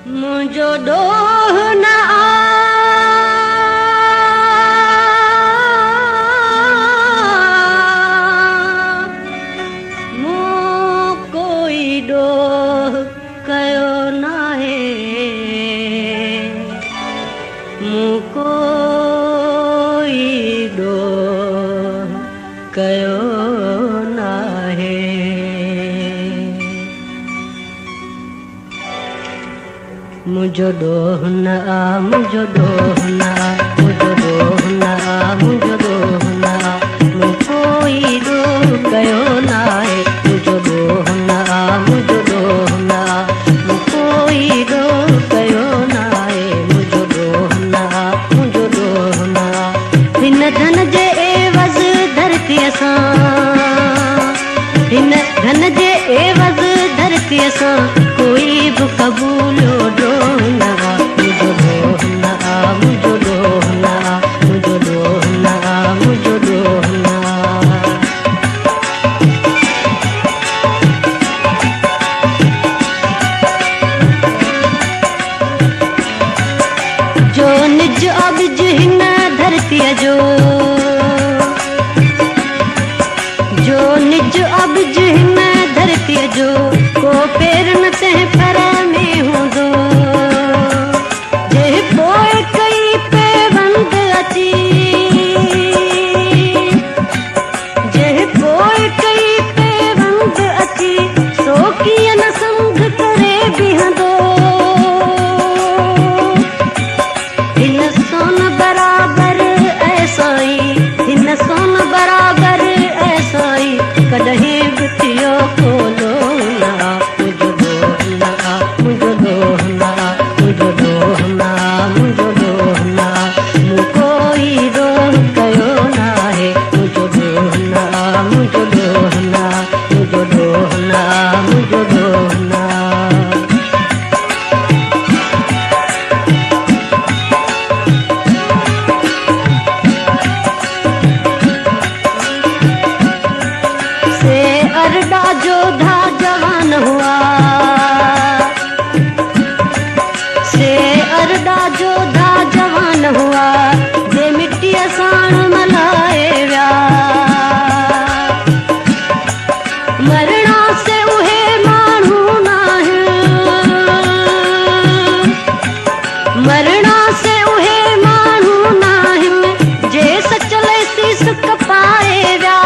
मुझो डोह न कोई डोह कयो नाहे कोई डोह कयो नाहे मुझो डोह न मुझो डोह न मुझो डोह न मुझो डोह न कोई डोह कयो नाहे मुझो डोह न मुझो डोह न कोई डोह कयो नाहे मुझो डोह न मुझो डोह न हिन धन जे एवज़ धरतीअ सां हिन धन जे एवज़ धरतीअ सां कोई बि क़बूलो डोह न मुझो डोह न मुझो डोह न मुझो डोह न मुझो डोह न जो निज अबिज हिन धरतीअ जो निज अबिज हिन धरतीअ जो को पेर न तंहिं पर में हूंदो जे पोइ कई पेवंद अची जे पोइ कई पेवंद अची सो कीअं न संग करे बीहंदो हिन सोन बराबर ऐसाई हिन सोन बराबर ऐसाई कॾहिं बि थियो कोलो न मुझो डोह न मुझो डोह न मुझो डोह न मुझो डोह न मूं कोई डोह कयो नाहे मुझो डोह न मुझो डोह न मुझो डोह न मुझो डोह न अरडा जोधा जवान हुआ से अरडा जोधा जवान हुआ जे मिट्टीअ साण मल्हाए विया मरणा से उहे माण्हू नाहिनि मरणा से उहे माण्हू नाहिनि जे सच लाइ सीस कपाए विया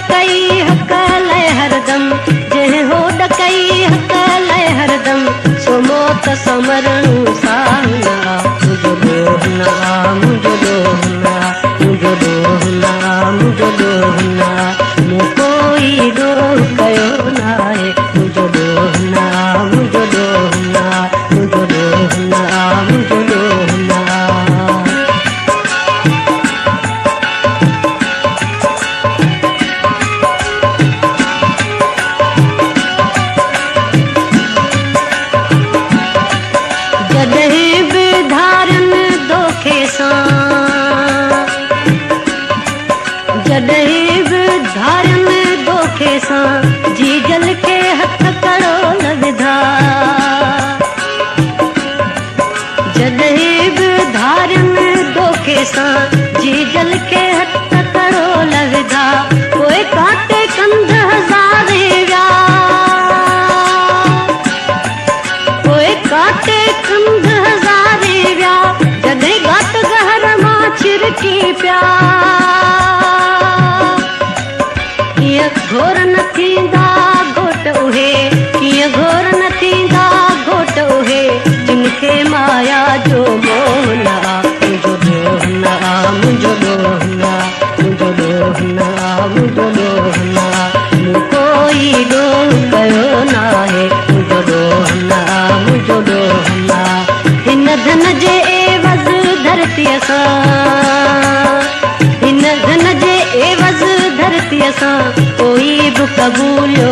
कई हक लय हरदम जंहिं हो ॾकई हक लय हरदम सो मौत समरणु साहना मुझो डोह न मुझो डोह न मुझो डोह न मुझो डोह न मूं कोई डोह कयो नाहे मुझो डोह न मुझो डोह न मुझो डोह न मुझो डोह न जॾहिं बि धारनि दोखे सां जॾहिं बि धारनि दोखे सां जी जल खे हथ कड़ो न विधा जॾहिं बि धारनि दोखे सां जी जल खे हथ कड़ो न विधा पोइ काटे कंध हज़ारे विया पोइ काटे कंध हज़ारे विया जॾहिं घाट गहर मां छिरकी पिया कीअं घोर न थींदा घोट उहे कीअं घोर न थींदा घोट उहे जिन खे माया जो मोह न मुझो डोह न मुझो डोह न मुझो डोह न मुझो डोह न मूं कोई डोह कयो नाहे मुझो डोह न मुझो डोह न हिन धन जे एवज़ धरतीअ सां हिन धन जे एवज़ धरतीअ सां कोई बि क़बूलो